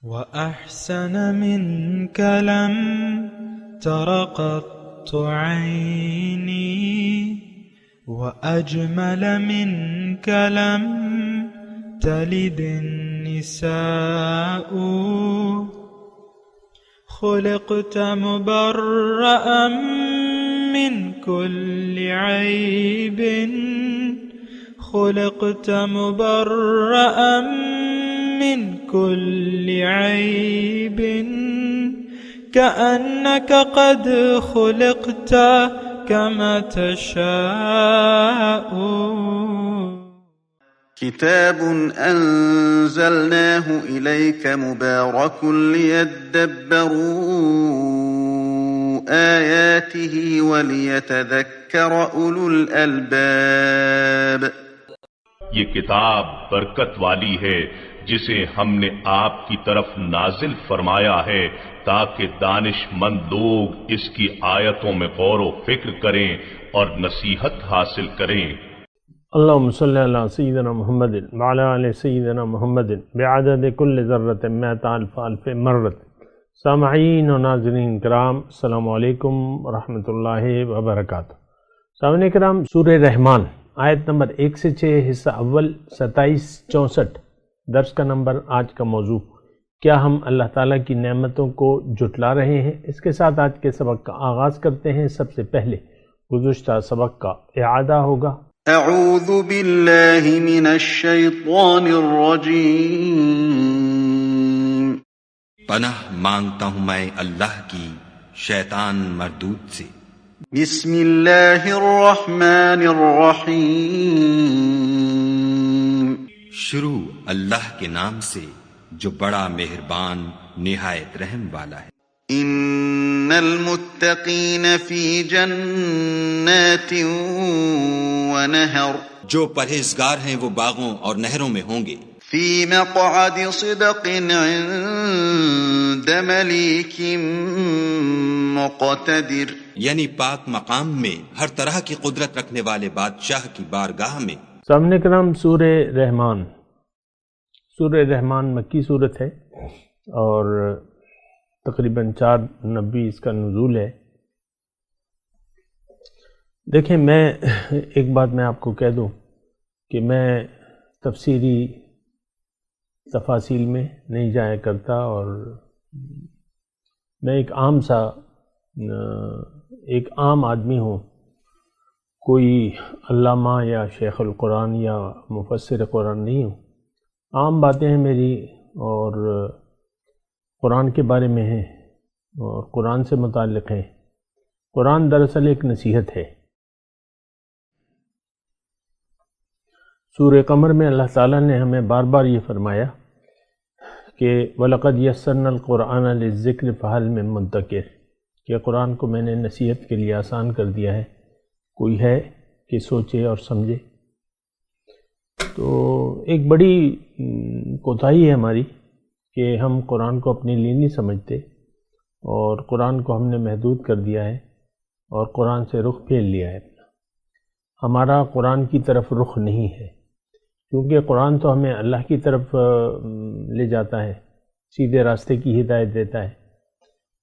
وأحسن منك لم تر قط عيني وأجمل منك لم تلد النساء خلقت مبرأ من كل عيب خلقت مبرأ من كل عيب كأنك قد خلقت كما تشاء. كتاب أنزلناه إليك مبارك ليدبروا آياته وليتذكر أولو الألباب. یہ کتاب برکت والی ہے جسے ہم نے آپ کی طرف نازل فرمایا ہے تاکہ دانش مند لوگ اس کی آیتوں میں غور و فکر کریں اور نصیحت حاصل کریں. اللہم صلی علی سیدنا محمد وعلی آل سیدنا محمد بعدد کل ذرۃ مئۃ الف الف مرۃ. سامعین و ناظرین کرام، السلام علیکم ورحمۃ اللہ وبرکاتہ. سامعین کرام، سورہ رحمان آیت نمبر 1 سے 6 حصہ اول 27-64 درس کا نمبر. آج کا موضوع، کیا ہم اللہ تعالیٰ کی نعمتوں کو جھٹلا رہے ہیں؟ اس کے ساتھ آج کے سبق کا آغاز کرتے ہیں. سب سے پہلے گزشتہ سبق کا اعادہ ہوگا. اعوذ باللہ من الشیطان الرجیم. پناہ مانگتا ہوں میں اللہ کی شیطان مردود سے. بسم اللہ الرحمن الرحیم. شروع اللہ کے نام سے جو بڑا مہربان نہایت رحم والا ہے. ان المتقین فی جنات ونہر. جو پرہیزگار ہیں وہ باغوں اور نہروں میں ہوں گے. فی مقعد صدق عند ملیک مقتدر. یعنی پاک مقام میں ہر طرح کی قدرت رکھنے والے بادشاہ کی بارگاہ میں. سامنے کرام، سورہ رحمان. سورہ رحمان مکی صورت ہے اور تقریباً 4 نبی اس کا نزول ہے. دیکھیں، میں ایک بات میں آپ کو کہہ دوں کہ میں تفسیری تفاصیل میں نہیں جایا کرتا، اور میں ایک عام آدمی ہوں. کوئی علامہ یا شیخ القرآن یا مفسر قرآن نہیں ہوں. عام باتیں ہیں میری، اور قرآن کے بارے میں ہیں اور قرآن سے متعلق ہیں. قرآن دراصل ایک نصیحت ہے. سورہ قمر میں اللہ تعالیٰ نے ہمیں بار بار یہ فرمایا کہ وَلَقَدْ يَسَّرْنَا الْقُرْآنَ لِلذِّكْرِ فَهَلْ مِن مُدَّكِرٍ، کہ قرآن کو میں نے نصیحت کے لیے آسان کر دیا ہے، کوئی ہے کہ سوچے اور سمجھے. تو ایک بڑی کوتاہی ہے ہماری کہ ہم قرآن کو اپنے لیے نہیں سمجھتے، اور قرآن کو ہم نے محدود کر دیا ہے اور قرآن سے رخ پھیر لیا ہے. ہمارا قرآن کی طرف رخ نہیں ہے، کیونکہ قرآن تو ہمیں اللہ کی طرف لے جاتا ہے، سیدھے راستے کی ہدایت دیتا ہے.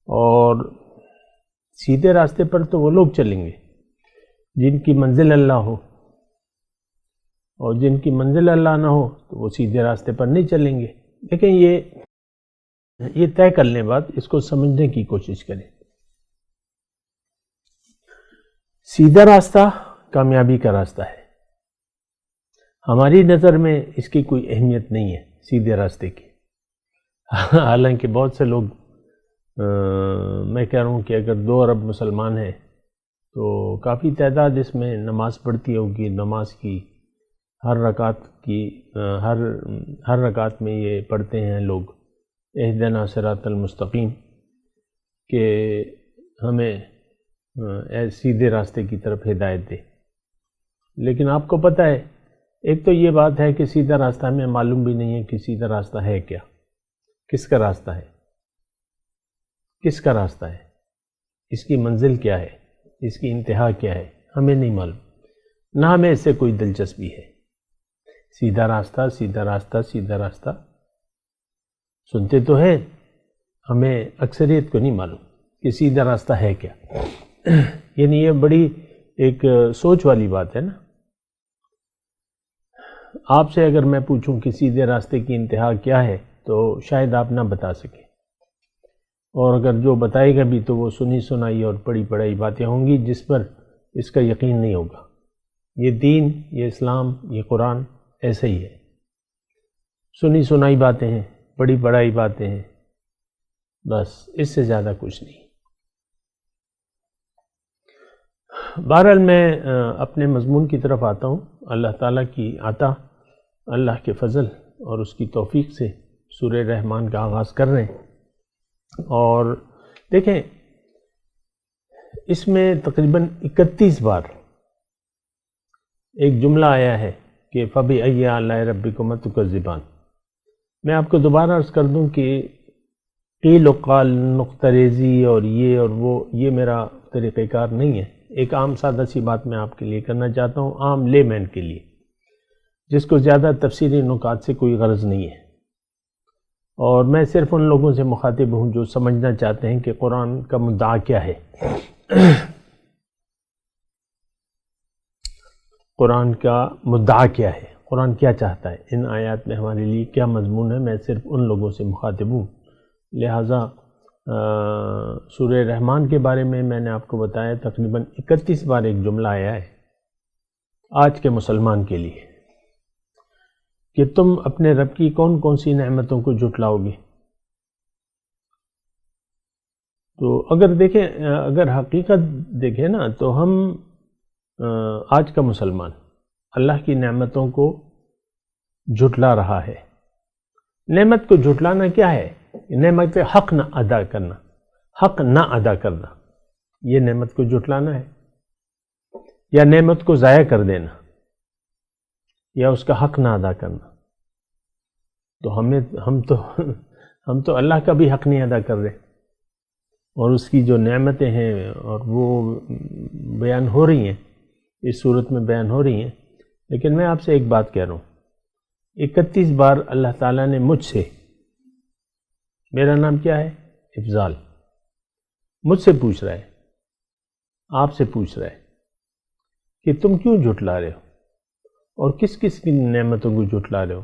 اور سیدھے راستے پر تو وہ لوگ چلیں گے جن کی منزل اللہ ہو، اور جن کی منزل اللہ نہ ہو تو وہ سیدھے راستے پر نہیں چلیں گے. لیکن یہ طے کر لیں بات، اس کو سمجھنے کی کوشش کریں. سیدھا راستہ کامیابی کا راستہ ہے. ہماری نظر میں اس کی کوئی اہمیت نہیں ہے سیدھے راستے کی. حالانکہ بہت سے لوگ، میں کہہ رہا ہوں کہ اگر 2 ارب مسلمان ہیں تو کافی تعداد اس میں نماز پڑھتی ہوگی. نماز کی ہر رکعت میں یہ پڑھتے ہیں لوگ اہدنا صراط المستقیم، کہ ہمیں سیدھے راستے کی طرف ہدایت دے. لیکن آپ کو پتہ ہے، ایک تو یہ بات ہے کہ سیدھا راستہ ہمیں معلوم بھی نہیں ہے کہ سیدھا راستہ ہے کیا، کس کا راستہ ہے، کس کا راستہ ہے، اس کی منزل کیا ہے، اس کی انتہا کیا ہے، ہمیں نہیں معلوم. نہ ہمیں اس سے کوئی دلچسپی ہے. سیدھا راستہ سیدھا راستہ سیدھا راستہ، سنتے تو ہیں، ہمیں اکثریت کو نہیں معلوم کہ سیدھا راستہ ہے کیا. یعنی یہ بڑی ایک سوچ والی بات ہے نا. آپ سے اگر میں پوچھوں کہ سیدھے راستے کی انتہا کیا ہے تو شاید آپ نہ بتا سکیں، اور اگر جو بتائے گا بھی تو وہ سنی سنائی اور پڑھی پڑھائی باتیں ہوں گی جس پر اس کا یقین نہیں ہوگا. یہ دین، یہ اسلام، یہ قرآن ایسا ہی ہے، سنی سنائی باتیں ہیں، پڑھی پڑھائی باتیں ہیں، بس اس سے زیادہ کچھ نہیں. بہرحال میں اپنے مضمون کی طرف آتا ہوں. اللہ تعالیٰ کی عطا، اللہ کے فضل اور اس کی توفیق سے سورہ رحمان کا آغاز کر رہے ہیں. اور دیکھیں اس میں تقریباً 31 بار ایک جملہ آیا ہے کہ فَبِأَيِّ آلَاءِ رَبِّكُمَا تُكَذِّبَانِ. میں آپ کو دوبارہ عرض کر دوں کہ قیل و قال، نقطہ ریزی اور وہ یہ میرا طریقہ کار نہیں ہے. ایک عام سادہ سی بات میں آپ کے لیے کرنا چاہتا ہوں، عام لے مین کے لیے جس کو زیادہ تفصیلی نکات سے کوئی غرض نہیں ہے. اور میں صرف ان لوگوں سے مخاطب ہوں جو سمجھنا چاہتے ہیں کہ قرآن کا مدعا کیا ہے، قرآن کا مدعا کیا ہے، قرآن کیا چاہتا ہے، ان آیات میں ہمارے لیے کیا مضمون ہے. میں صرف ان لوگوں سے مخاطب ہوں. لہٰذا سورہ رحمان کے بارے میں نے آپ کو بتایا تقریباً 31 بار ایک جملہ آیا ہے آج کے مسلمان کے لیے کہ تم اپنے رب کی کون کون سی نعمتوں کو جھٹلاؤ گے. تو اگر دیکھیں، اگر حقیقت دیکھیں نا تو ہم آج کا مسلمان اللہ کی نعمتوں کو جھٹلا رہا ہے. نعمت کو جھٹلانا کیا ہے؟ نعمت پہ حق نہ ادا کرنا، حق نہ ادا کرنا، یہ نعمت کو جھٹلانا ہے، یا نعمت کو ضائع کر دینا، یا اس کا حق نہ ادا کرنا. تو ہم تو اللہ کا بھی حق نہیں ادا کر رہے، اور اس کی جو نعمتیں ہیں اور وہ بیان ہو رہی ہیں، اس صورت میں بیان ہو رہی ہیں. لیکن میں آپ سے ایک بات کہہ رہا ہوں، 31 بار اللہ تعالیٰ نے مجھ سے، میرا نام کیا ہے؟ افضال، مجھ سے پوچھ رہا ہے، آپ سے پوچھ رہا ہے کہ تم کیوں جھٹلا رہے ہو اور کس کس کی نعمتوں کو جھٹلا رہے ہو.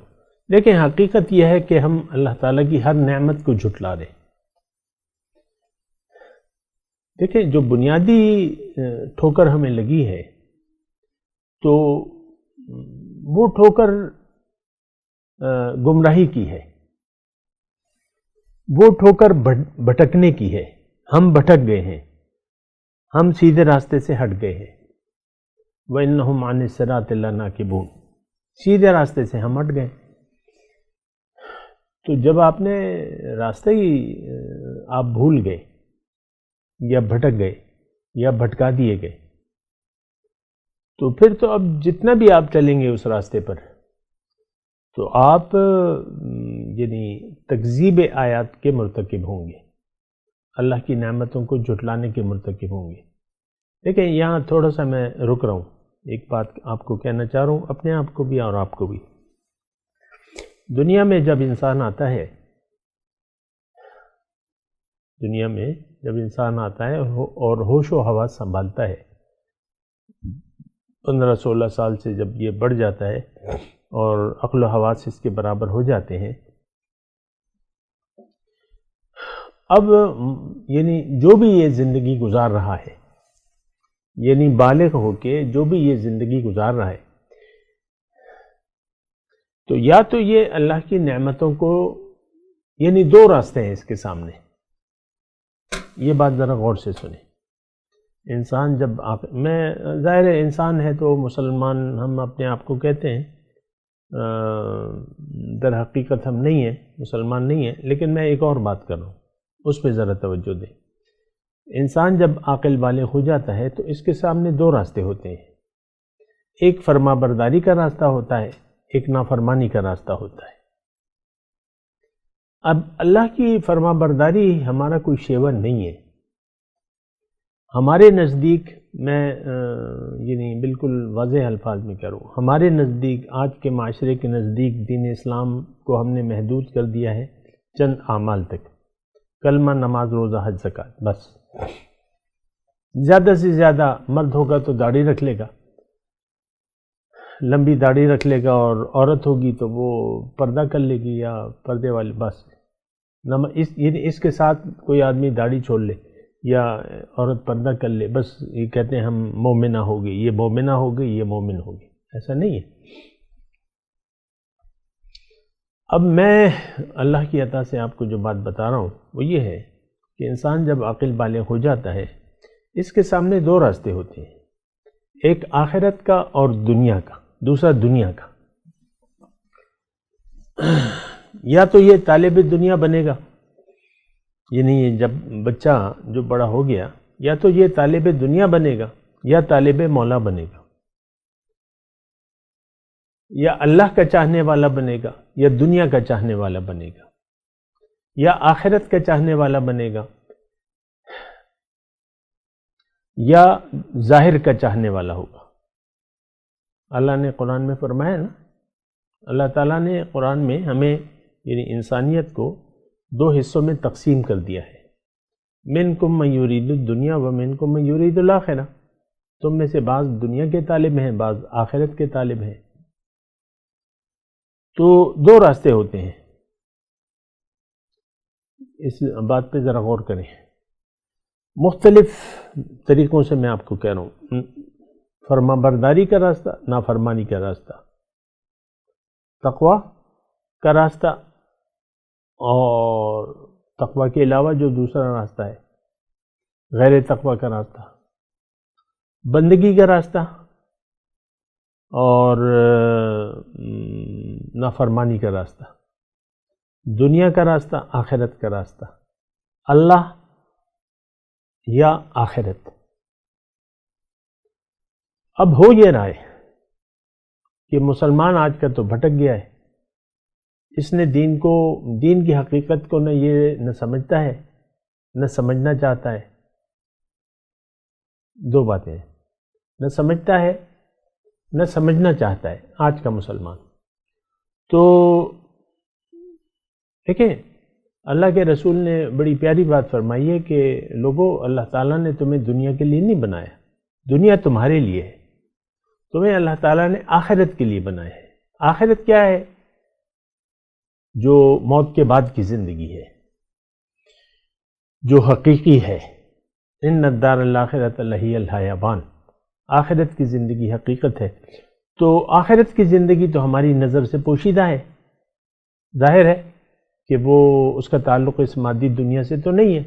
لیکن حقیقت یہ ہے کہ ہم اللہ تعالیٰ کی ہر نعمت کو جھٹلا رہے. دیکھیں جو بنیادی ٹھوکر ہمیں لگی ہے تو وہ ٹھوکر گمراہی کی ہے، وہ ٹھوکر بھٹکنے کی ہے. ہم بھٹک گئے ہیں، ہم سیدھے راستے سے ہٹ گئے ہیں. وَإِنَّهُمْ عَنِ الصِّرَاطِ لَنَاكِبُونَ، سیدھے راستے سے ہم ہٹ گئے. تو جب آپ نے راستہ ہی آپ بھول گئے یا بھٹک گئے یا بھٹکا دیے گئے، تو پھر تو اب جتنا بھی آپ چلیں گے اس راستے پر تو آپ یعنی تکذیب آیات کے مرتکب ہوں گے، اللہ کی نعمتوں کو جھٹلانے کے مرتکب ہوں گے. دیکھیں یہاں تھوڑا سا میں رک رہا ہوں، ایک بات آپ کو کہنا چاہ رہا ہوں، اپنے آپ کو بھی اور آپ کو بھی. دنیا میں جب انسان آتا ہے، دنیا میں جب انسان آتا ہے اور ہوش و حواس سنبھالتا ہے، 15-16 سال سے جب یہ بڑھ جاتا ہے اور عقل و حواس اس کے برابر ہو جاتے ہیں، اب یعنی جو بھی یہ زندگی گزار رہا ہے، یعنی بالغ ہو کے جو بھی یہ زندگی گزار رہا ہے، تو یا تو یہ اللہ کی نعمتوں کو، یعنی دو راستے ہیں اس کے سامنے. یہ بات ذرا غور سے سنیں. انسان جب میں ظاہر ہے انسان ہے تو مسلمان ہم اپنے آپ کو کہتے ہیں، در حقیقت ہم نہیں ہیں، مسلمان نہیں ہیں. لیکن میں ایک اور بات کر رہا ہوں، اس پہ ذرا توجہ دیں. انسان جب عاقل بالغ ہو جاتا ہے تو اس کے سامنے دو راستے ہوتے ہیں. ایک فرما برداری کا راستہ ہوتا ہے، ایک نافرمانی کا راستہ ہوتا ہے. اب اللہ کی فرما برداری ہمارا کوئی شیور نہیں ہے. ہمارے نزدیک، میں یعنی بالکل واضح الفاظ میں کہہ رہا ہوں، ہمارے نزدیک، آج کے معاشرے کے نزدیک دین اسلام کو ہم نے محدود کر دیا ہے چند اعمال تک، کلمہ، نماز، روزہ، حج، زکوٰۃ، بس۔ زیادہ سے زیادہ مرد ہوگا تو داڑھی رکھ لے گا، لمبی داڑھی رکھ لے گا، اور عورت ہوگی تو وہ پردہ کر لے گی یا پردے والی، بس۔ اس کے ساتھ کوئی آدمی داڑھی چھوڑ لے یا عورت پردہ کر لے، بس یہ کہتے ہیں ہم مومنہ ہو گئی، یہ مومنہ ہو گئی، یہ مومن ہو گئی، ایسا نہیں ہے۔ اب میں اللہ کی عطا سے آپ کو جو بات بتا رہا ہوں وہ یہ ہے کہ انسان جب عاقل بالغ ہو جاتا ہے، اس کے سامنے دو راستے ہوتے ہیں، ایک آخرت کا اور دنیا کا، دوسرا دنیا کا۔ یا تو یہ طالب دنیا بنے گا، یعنی جب بچہ جو بڑا ہو گیا، یا تو یہ طالب دنیا بنے گا یا طالب مولا بنے گا، یا اللہ کا چاہنے والا بنے گا یا دنیا کا چاہنے والا بنے گا، یا آخرت کا چاہنے والا بنے گا یا ظاہر کا چاہنے والا ہوگا۔ اللہ نے قرآن میں فرمایا نا، اللہ تعالیٰ نے قرآن میں ہمیں یعنی انسانیت کو دو حصوں میں تقسیم کر دیا ہے، منکم من یرید الدنیا و منکم من یرید الآخرہ، تم میں سے بعض دنیا کے طالب ہیں، بعض آخرت کے طالب ہیں۔ تو دو راستے ہوتے ہیں، اس بات پہ ذرا غور کریں۔ مختلف طریقوں سے میں آپ کو کہہ رہا ہوں، فرما برداری کا راستہ، نافرمانی کا راستہ، تقوی کا راستہ، اور تقوی کے علاوہ جو دوسرا راستہ ہے غیر تقوی کا راستہ، بندگی کا راستہ اور نافرمانی کا راستہ، دنیا کا راستہ، آخرت کا راستہ، اللہ یا آخرت۔ اب ہو یہ رہا ہے کہ مسلمان آج کا تو بھٹک گیا ہے، اس نے دین کی حقیقت کو نہ سمجھتا ہے نہ سمجھنا چاہتا ہے۔ دو باتیں ہیں، نہ سمجھتا ہے نہ سمجھنا چاہتا ہے آج کا مسلمان۔ تو دیکھیں، اللہ کے رسول نے بڑی پیاری بات فرمائی ہے کہ لوگوں، اللہ تعالیٰ نے تمہیں دنیا کے لیے نہیں بنایا، دنیا تمہارے لیے ہے، تمہیں اللہ تعالیٰ نے آخرت کے لیے بنایا ہے۔ آخرت کیا ہے؟ جو موت کے بعد کی زندگی ہے، جو حقیقی ہے۔ ان الدار الاخرۃ لہی الحیوان، آخرت کی زندگی حقیقت ہے۔ تو آخرت کی زندگی تو ہماری نظر سے پوشیدہ ہے، ظاہر ہے کہ وہ اس کا تعلق اس مادی دنیا سے تو نہیں ہے۔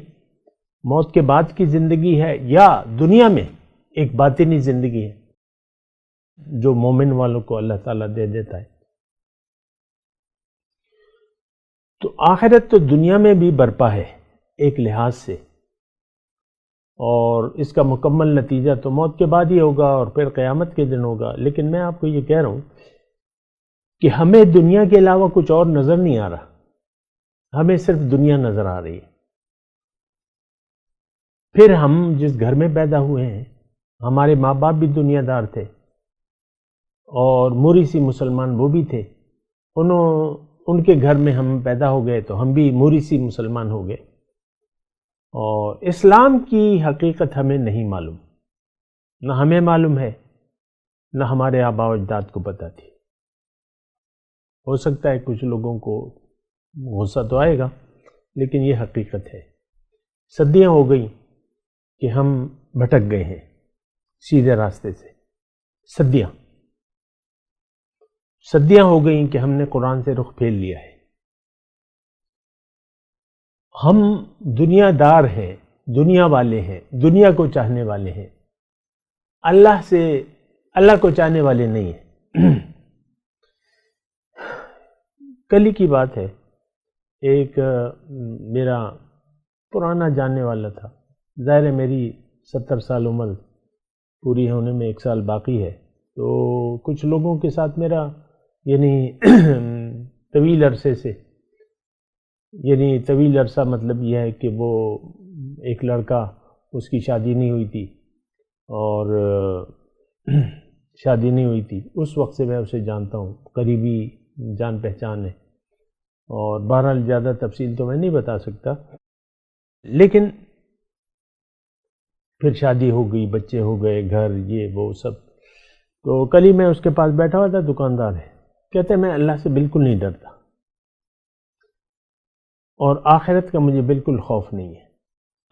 موت کے بعد کی زندگی ہے یا دنیا میں ایک باطنی زندگی ہے جو مومن والوں کو اللہ تعالیٰ دے دیتا ہے۔ تو آخرت تو دنیا میں بھی برپا ہے ایک لحاظ سے، اور اس کا مکمل نتیجہ تو موت کے بعد ہی ہوگا اور پھر قیامت کے دن ہوگا۔ لیکن میں آپ کو یہ کہہ رہا ہوں کہ ہمیں دنیا کے علاوہ کچھ اور نظر نہیں آ رہا، ہمیں صرف دنیا نظر آ رہی ہے۔ پھر ہم جس گھر میں پیدا ہوئے ہیں، ہمارے ماں باپ بھی دنیا دار تھے اور موریثی مسلمان وہ بھی تھے، ان کے گھر میں ہم پیدا ہو گئے تو ہم بھی موریثی مسلمان ہو گئے، اور اسلام کی حقیقت ہمیں نہیں معلوم، نہ ہمیں معلوم ہے نہ ہمارے آباء و اجداد کو پتہ تھی۔ ہو سکتا ہے کچھ لوگوں کو غصہ تو آئے گا، لیکن یہ حقیقت ہے۔ صدیاں ہو گئی کہ ہم بھٹک گئے ہیں سیدھے راستے سے، صدیاں ہو گئیں کہ ہم نے قرآن سے رخ پھیر لیا ہے۔ ہم دنیا دار ہیں، دنیا والے ہیں، دنیا کو چاہنے والے ہیں، اللہ کو چاہنے والے نہیں ہیں۔ کل ہی کی بات ہے، ایک میرا پرانا جاننے والا تھا، ظاہر ہے میری 70 سال عمر پوری ہونے میں 1 سال باقی ہے، تو کچھ لوگوں کے ساتھ میرا یعنی طویل عرصے سے، یعنی طویل عرصہ مطلب یہ ہے کہ وہ ایک لڑکا، اس کی شادی نہیں ہوئی تھی، اور اس وقت سے میں اسے جانتا ہوں، قریبی جان پہچان ہے، اور بہرحال زیادہ تفصیل تو میں نہیں بتا سکتا، لیکن پھر شادی ہو گئی، بچے ہو گئے، گھر، یہ وہ سب۔ تو کل ہی میں اس کے پاس بیٹھا ہوا تھا، دکاندار ہے، کہتے میں اللہ سے بالکل نہیں ڈرتا اور آخرت کا مجھے بالکل خوف نہیں ہے،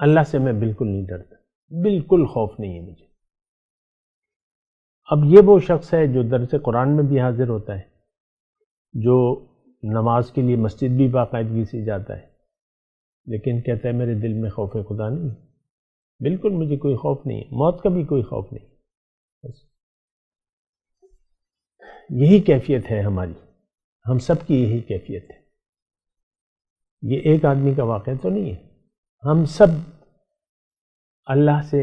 اللہ سے میں بالکل نہیں ڈرتا، بالکل خوف نہیں ہے مجھے۔ اب یہ وہ شخص ہے جو درس قرآن میں بھی حاضر ہوتا ہے، جو نماز کے لیے مسجد بھی باقاعدگی سے جاتا ہے، لیکن کہتا ہے میرے دل میں خوف خدا نہیں، بالکل مجھے کوئی خوف نہیں ہے، موت کا بھی کوئی خوف نہیں۔ بس یہی کیفیت ہے ہماری، ہم سب کی یہی کیفیت ہے۔ یہ ایک آدمی کا واقعہ تو نہیں ہے، ہم سب اللہ سے،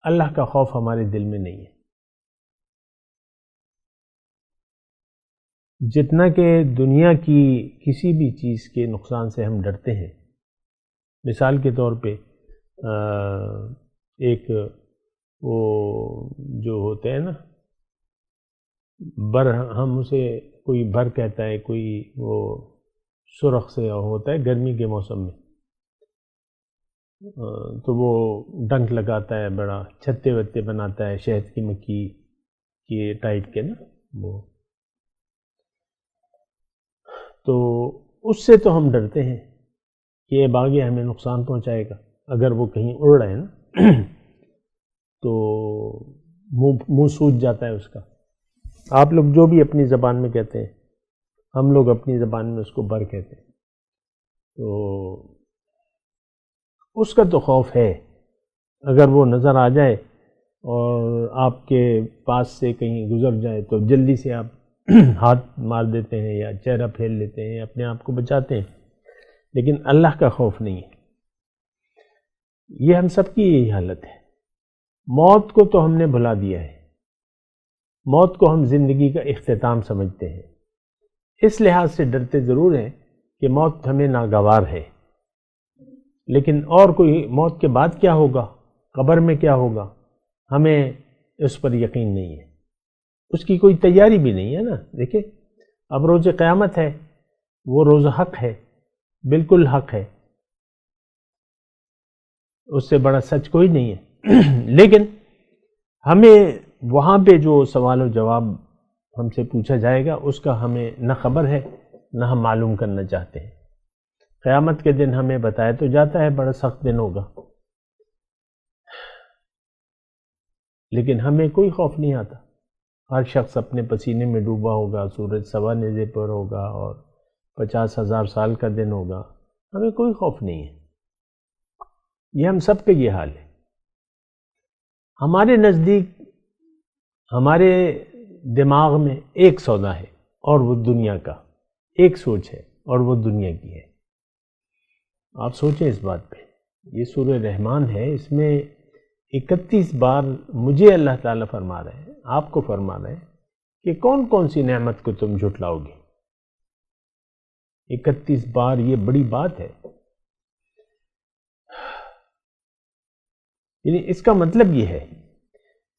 اللہ کا خوف ہمارے دل میں نہیں ہے۔ جتنا کہ دنیا کی کسی بھی چیز کے نقصان سے ہم ڈرتے ہیں، مثال کے طور پہ ایک وہ جو ہوتے ہیں نا بر، ہم اسے کوئی بر کہتا ہے، کوئی وہ سرخ سے ہوتا ہے گرمی کے موسم میں، تو وہ ڈنک لگاتا ہے، بڑا چھتے وتے بناتا ہے، شہد کی مکھی کی ٹائپ کے نا وہ، تو اس سے تو ہم ڈرتے ہیں کہ یہ باغی ہمیں نقصان پہنچائے گا، اگر وہ کہیں اڑ رہا ہے نا تو منہ سوج جاتا ہے اس کا۔ آپ لوگ جو بھی اپنی زبان میں کہتے ہیں، ہم لوگ اپنی زبان میں اس کو بر کہتے ہیں، تو اس کا تو خوف ہے، اگر وہ نظر آ جائے اور آپ کے پاس سے کہیں گزر جائے تو جلدی سے آپ ہاتھ مار دیتے ہیں یا چہرہ پھیر لیتے ہیں، اپنے آپ کو بچاتے ہیں، لیکن اللہ کا خوف نہیں ہے۔ یہ ہم سب کی یہی حالت ہے۔ موت کو تو ہم نے بھلا دیا ہے، موت کو ہم زندگی کا اختتام سمجھتے ہیں، اس لحاظ سے ڈرتے ضرور ہیں کہ موت ہمیں ناگوار ہے، لیکن اور کوئی موت کے بعد کیا ہوگا، قبر میں کیا ہوگا، ہمیں اس پر یقین نہیں ہے، اس کی کوئی تیاری بھی نہیں ہے نا۔ دیکھیں اب روز قیامت ہے، وہ روز حق ہے، بالکل حق ہے، اس سے بڑا سچ کوئی نہیں ہے، لیکن ہمیں وہاں پہ جو سوال و جواب ہم سے پوچھا جائے گا اس کا ہمیں نہ خبر ہے، نہ ہم معلوم کرنا چاہتے ہیں۔ قیامت کے دن ہمیں بتایا تو جاتا ہے بڑا سخت دن ہوگا، لیکن ہمیں کوئی خوف نہیں آتا۔ ہر شخص اپنے پسینے میں ڈوبا ہوگا، سورج سوا نیزے پر ہوگا اور 50,000 سال کا دن ہوگا، ہمیں کوئی خوف نہیں ہے۔ یہ ہم سب کا یہ حال ہے۔ ہمارے نزدیک، ہمارے دماغ میں ایک سودا ہے اور وہ دنیا کا، ایک سوچ ہے اور وہ دنیا کی ہے۔ آپ سوچیں اس بات پہ، یہ سورہ رحمان ہے، اس میں 31 بار مجھے اللہ تعالیٰ فرما رہے ہیں، آپ کو فرما رہے ہیں کہ کون کون سی نعمت کو تم جھٹلاؤ گے۔ 31 بار، یہ بڑی بات ہے۔ یعنی اس کا مطلب یہ ہے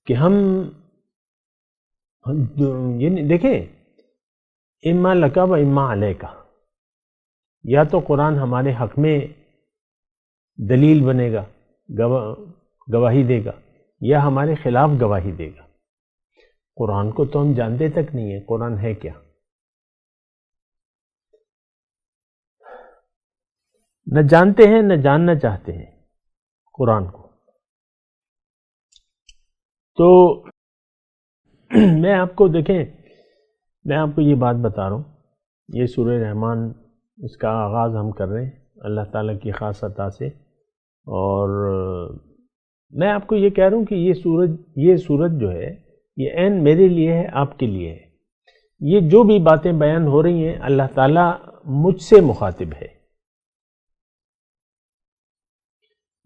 کہ ہم یعنی دیکھیں، اما لکا و اما علیکا، یا تو قرآن ہمارے حق میں دلیل بنے گا، گواہی دے گا، یا ہمارے خلاف گواہی دے گا۔ قرآن کو تو ہم جانتے تک نہیں ہیں، قرآن ہے کیا؟ نہ جانتے ہیں، نہ جاننا چاہتے ہیں قرآن کو۔ تو میں آپ کو دیکھیں، میں آپ کو یہ بات بتا رہا ہوں، یہ سورہ رحمان، اس کا آغاز ہم کر رہے ہیں اللہ تعالیٰ کی خاص عطا سے، اور میں آپ کو یہ کہہ رہا ہوں کہ یہ سورت جو ہے یہ عین میرے لیے ہے، آپ کے لیے ہے۔ یہ جو بھی باتیں بیان ہو رہی ہیں اللہ تعالیٰ مجھ سے مخاطب ہے،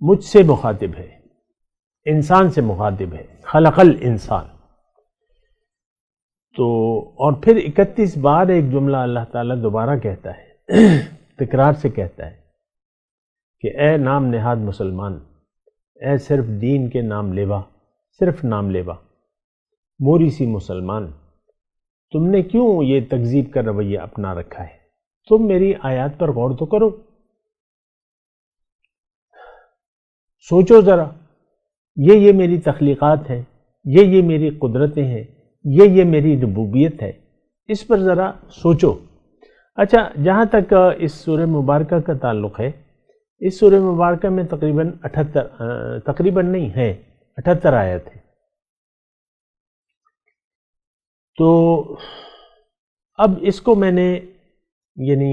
مجھ سے مخاطب ہے، انسان سے مخاطب ہے، خلق الانسان۔ تو اور پھر 31 بار ایک جملہ اللہ تعالیٰ دوبارہ کہتا ہے، تکرار سے کہتا ہے کہ اے نام نہاد مسلمان، اے صرف دین کے نام لیوا، صرف نام لیوا، موری سی مسلمان، تم نے کیوں یہ تکذیب کا رویہ اپنا رکھا ہے؟ تم میری آیات پر غور تو کرو، سوچو ذرا، یہ میری تخلیقات ہیں، یہ میری قدرتیں ہیں، یہ میری ربوبیت ہے، اس پر ذرا سوچو۔ اچھا، جہاں تک اس سورہ مبارکہ کا تعلق ہے، اس سورہ مبارکہ میں تقریباً نہیں ہے 78 آیت ہیں۔ تو اب اس کو میں نے یعنی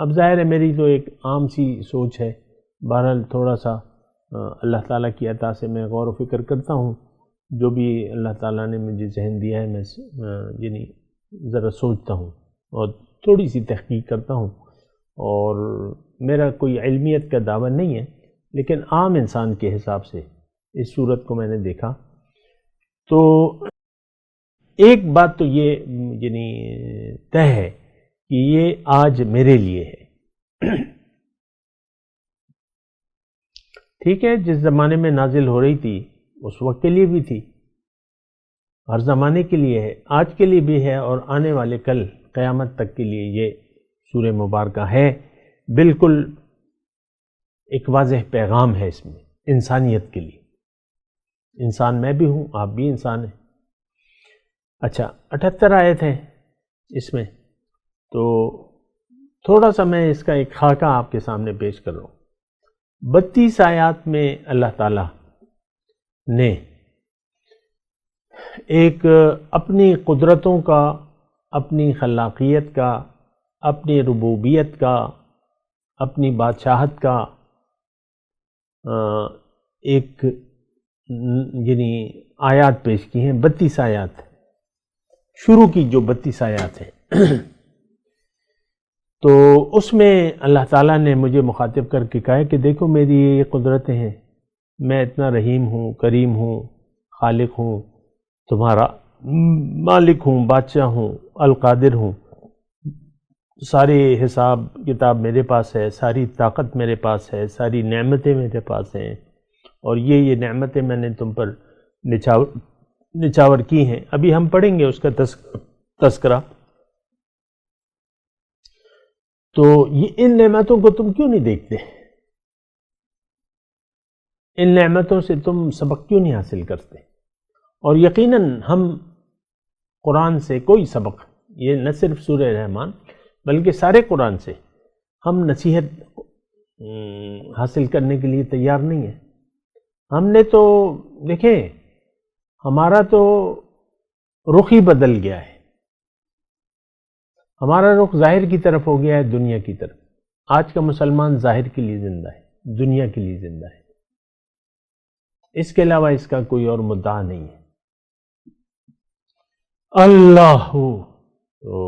اب ظاہر ہے میری تو ایک عام سی سوچ ہے، بہرحال تھوڑا سا اللہ تعالیٰ کی عطا سے میں غور و فکر کرتا ہوں، جو بھی اللہ تعالیٰ نے مجھے ذہن دیا ہے میں یعنی ذرا سوچتا ہوں اور تھوڑی سی تحقیق کرتا ہوں، اور میرا کوئی علمیت کا دعویٰ نہیں ہے، لیکن عام انسان کے حساب سے اس صورت کو میں نے دیکھا تو ایک بات تو یہ یعنی طے ہے کہ یہ آج میرے لیے ہے۔ ٹھیک ہے، جس زمانے میں نازل ہو رہی تھی اس وقت کے لیے بھی تھی، ہر زمانے کے لیے ہے، آج کے لیے بھی ہے، اور آنے والے کل قیامت تک کے لیے یہ سورہ مبارکہ ہے۔ بالکل ایک واضح پیغام ہے اس میں انسانیت کے لیے، انسان میں بھی ہوں، آپ بھی انسان ہیں۔ اچھا، 78 آیت ہیں اس میں، تو تھوڑا سا میں اس کا ایک خاکہ آپ کے سامنے پیش کر رہا ہوں۔ 32 آیات میں اللہ تعالیٰ نے ایک اپنی قدرتوں کا، اپنی خلاقیت کا، اپنی ربوبیت کا، اپنی بادشاہت کا ایک یعنی آیات پیش کی ہیں، 32 آیات شروع کی جو 32 آیات ہیں۔ تو اس میں اللہ تعالیٰ نے مجھے مخاطب کر کے کہا کہ دیکھو میری یہ قدرتیں ہیں، میں اتنا رحیم ہوں، کریم ہوں، خالق ہوں، تمہارا مالک ہوں، بادشاہ ہوں، القادر ہوں، سارے حساب کتاب میرے پاس ہے، ساری طاقت میرے پاس ہے، ساری نعمتیں میرے پاس ہیں، اور یہ نعمتیں میں نے تم پر نچاور کی ہیں۔ ابھی ہم پڑھیں گے اس کا تذکرہ۔ تو یہ ان نعمتوں کو تم کیوں نہیں دیکھتے؟ ان نعمتوں سے تم سبق کیوں نہیں حاصل کرتے؟ اور یقیناً ہم قرآن سے کوئی سبق، یہ نہ صرف سورہ رحمان بلکہ سارے قرآن سے ہم نصیحت حاصل کرنے کے لیے تیار نہیں ہیں۔ ہم نے تو دیکھیں، ہمارا تو رخ ہی بدل گیا ہے، ہمارا رخ ظاہر کی طرف ہو گیا ہے، دنیا کی طرف۔ آج کا مسلمان ظاہر کے لیے زندہ ہے، دنیا کے لیے زندہ ہے، اس کے علاوہ اس کا کوئی اور مدعا نہیں ہے۔ اللہ تو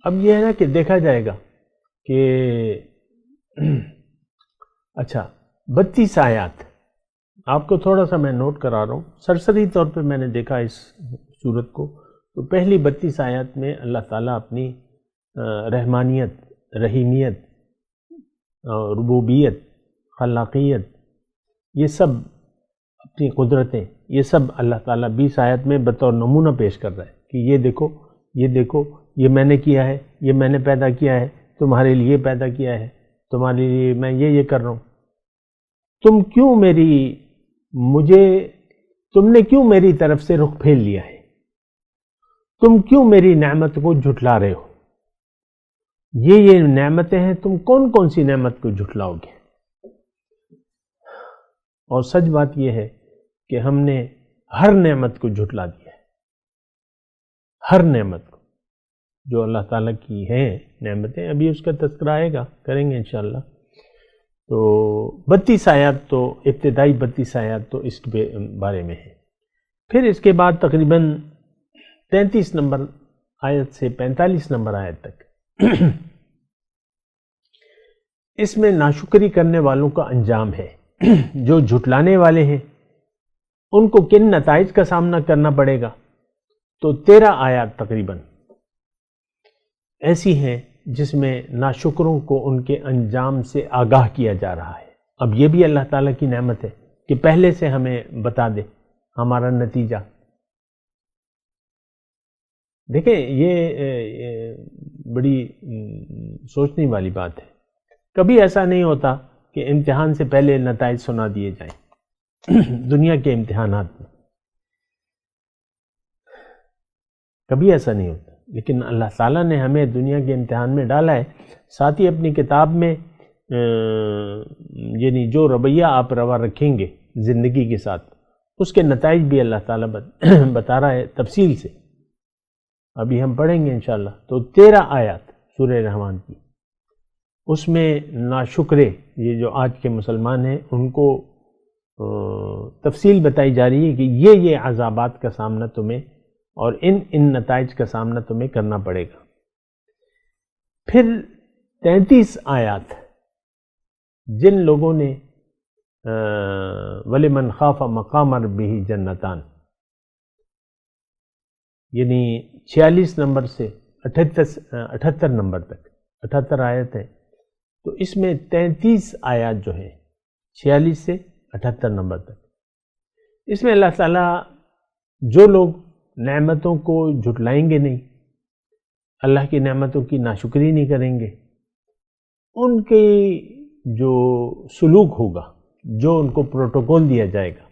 اب یہ ہے نا کہ دیکھا جائے گا کہ اچھا 32 آیات آپ کو تھوڑا سا میں نوٹ کرا رہا ہوں، سرسری طور پہ میں نے دیکھا اس صورت کو، تو پہلی 32 آیات میں اللہ تعالیٰ اپنی رحمانیت، رحیمیت، ربوبیت، خلاقیت، یہ سب اپنی قدرتیں، یہ سب اللہ تعالیٰ 20 آیت میں بطور نمونہ پیش کر رہا ہے کہ یہ دیکھو، یہ دیکھو، یہ میں نے کیا ہے، یہ میں نے پیدا کیا ہے، تمہارے لیے پیدا کیا ہے، تمہارے لیے میں یہ کر رہا ہوں۔ تم نے کیوں میری طرف سے رخ پھیر لیا ہے؟ تم کیوں میری نعمت کو جھٹلا رہے ہو؟ یہ نعمتیں ہیں، تم کون کون سی نعمت کو جھٹلاؤ گے؟ اور سچ بات یہ ہے کہ ہم نے ہر نعمت کو جھٹلا دیا ہے، ہر نعمت کو جو اللہ تعالیٰ کی ہیں نعمتیں، ابھی اس کا تذکرہ آئے گا، کریں گے انشاءاللہ۔ تو 32 آیات تو ابتدائی 32 آیات تو اس کے بارے میں ہے۔ پھر اس کے بعد تقریباً 33 نمبر آیت سے 45 نمبر آیت تک اس میں ناشکری کرنے والوں کا انجام ہے، جو جھٹلانے والے ہیں ان کو کن نتائج کا سامنا کرنا پڑے گا۔ تو 13 آیات تقریباً ایسی ہیں جس میں ناشکروں کو ان کے انجام سے آگاہ کیا جا رہا ہے۔ اب یہ بھی اللہ تعالیٰ کی نعمت ہے کہ پہلے سے ہمیں بتا دے ہمارا نتیجہ۔ دیکھیں یہ بڑی سوچنے والی بات ہے. کبھی ایسا نہیں ہوتا کہ امتحان سے پہلے نتائج سنا دیے جائیں دنیا کے امتحانات میں، کبھی ایسا نہیں ہوتا. لیکن اللہ تعالیٰ نے ہمیں دنیا کے امتحان میں ڈالا ہے، ساتھ ہی اپنی کتاب میں یعنی جو رویہ آپ روا رکھیں گے زندگی کے ساتھ، اس کے نتائج بھی اللہ تعالیٰ بتا رہا ہے تفصیل سے. ابھی ہم پڑھیں گے انشاءاللہ. تو 13 آیات سورہ رحمان کی، اس میں ناشکرے یہ جو آج کے مسلمان ہیں ان کو تفصیل بتائی جا رہی ہے کہ یہ عذابات کا سامنا تمہیں اور ان نتائج کا سامنا تمہیں کرنا پڑے گا. پھر 33 آیات جن لوگوں نے وَلِمَنْ خَافَ مَقَامَ رَبِّهِ جَنَّتَانِ، یعنی 46 نمبر سے 78 نمبر تک 78 آیت ہے. تو اس میں 33 آیات جو ہیں 46 سے 78 نمبر تک، اس میں اللہ تعالیٰ جو لوگ نعمتوں کو جھٹلائیں گے نہیں، اللہ کی نعمتوں کی ناشکری نہیں کریں گے، ان کے جو سلوک ہوگا، جو ان کو پروٹوکول دیا جائے گا،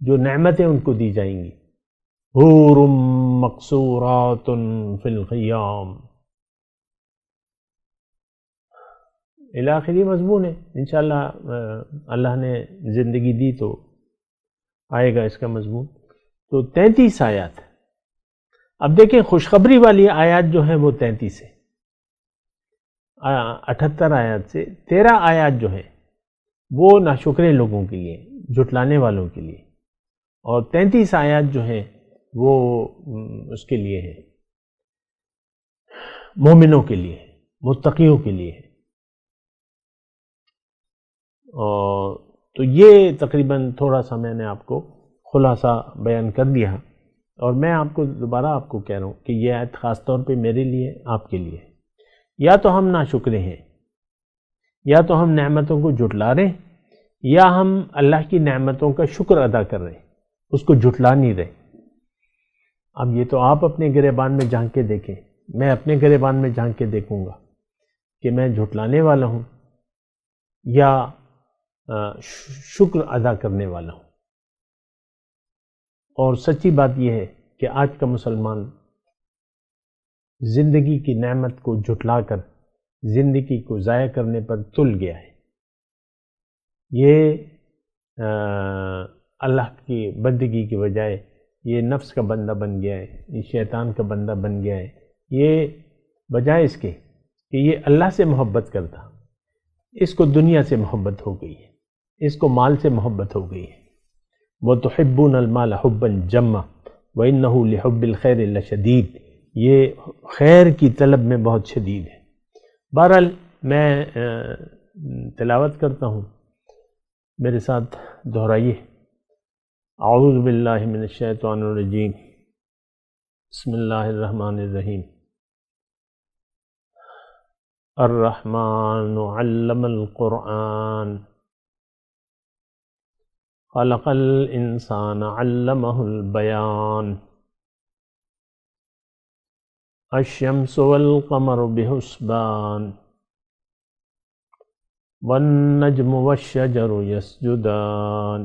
جو نعمتیں ان کو دی جائیں گی، حور مقصورات فی الخیام الاخری مضمون ہے. انشاءاللہ اللہ نے زندگی دی تو آئے گا اس کا مضمون. تو 33 آیات. اب دیکھیں خوشخبری والی آیات جو ہیں وہ 33 ہے. 78 آیات سے 13 آیات جو ہیں وہ ناشکرے لوگوں کے لیے، جھٹلانے والوں کے لیے، اور 33 آیات جو ہیں وہ اس کے لیے ہے، مومنوں کے لیے، متقیوں کے لیے ہے. اور تو یہ تقریباً تھوڑا سا میں نے آپ کو خلاصہ بیان کر دیا، اور میں آپ کو دوبارہ آپ کو کہہ رہا ہوں کہ یہ آیت خاص طور پہ میرے لیے، آپ کے لیے. یا تو ہم ناشکرے ہیں، یا تو ہم نعمتوں کو جھٹلا رہے ہیں، یا ہم اللہ کی نعمتوں کا شکر ادا کر رہے ہیں، اس کو جھٹلا نہیں رہے. اب یہ تو آپ اپنے گریبان میں جھانک کے دیکھیں، میں اپنے گریبان میں جھانک کے دیکھوں گا کہ میں جھٹلانے والا ہوں یا شکر ادا کرنے والا ہوں. اور سچی بات یہ ہے کہ آج کا مسلمان زندگی کی نعمت کو جھٹلا کر زندگی کو ضائع کرنے پر تل گیا ہے. یہ اللہ کی بندگی کی بجائے یہ نفس کا بندہ بن گیا ہے، یہ شیطان کا بندہ بن گیا ہے. یہ بجائے اس کے کہ یہ اللہ سے محبت کرتا، اس کو دنیا سے محبت ہو گئی ہے، اس کو مال سے محبت ہو گئی ہے. وَتُحِبُّونَ الْمَالَ حُبًّا جَمًّا وَإِنَّهُ لِحُبِّ الْخَيْرِ لَشَدِيدٌ، یہ خیر کی طلب میں بہت شدید ہے. بہرحال میں تلاوت کرتا ہوں، میرے ساتھ دہرائیے. اعوذ باللہ من الشیطان الرجیم، بسم اللہ الرحمن الرحیم. الرحمن علم القرآن خلق الانسان علمہ البیان. الشمس والقمر بحسبان والنجم والشجر یسجدان.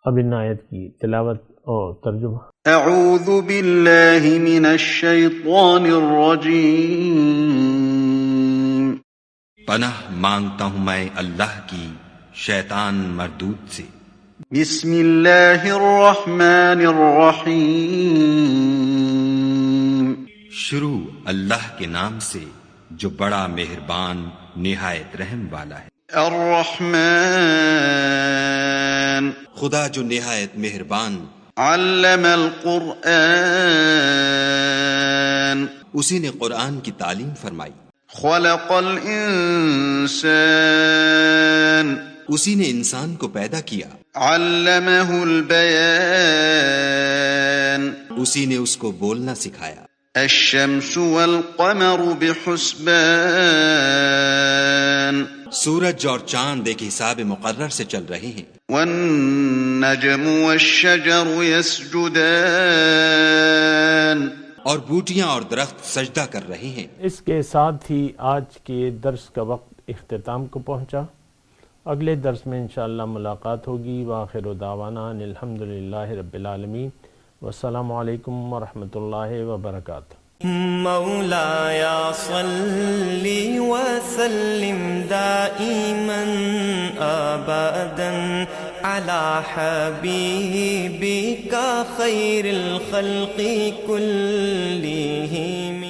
اب ان آیت کی تلاوت اور ترجمہ. اعوذ باللہ من الشیطان الرجیم. پناہ مانگتا ہوں میں اللہ کی شیطان مردود سے. بسم اللہ الرحمن الرحیم. شروع اللہ کے نام سے جو بڑا مہربان نہایت رحم والا ہے. الرحمن، خدا جو نہایت مہربان. علم القرآن، اسی نے قرآن کی تعلیم فرمائی. خلق الانسان، اسی نے انسان کو پیدا کیا. علمہ البیان، اسی نے اس کو بولنا سکھایا. الشمس والقمر بحسبان، سورج اور چاند ایک حساب مقرر سے چل رہے ہیں. والنجم والشجر یسجدان، اور بوٹیاں اور درخت سجدہ کر رہے ہیں۔ اس کے ساتھ ہی آج کے درس کا وقت اختتام کو پہنچا۔ اگلے درس میں انشاءاللہ ملاقات ہوگی۔ وآخر دعوانا ان الحمدللہ رب العالمین، والسلام علیکم ورحمۃ اللہ وبرکاتہ۔ مولاي صل وسلم دائما ابدا على حبيبك خير الخلق كلهم۔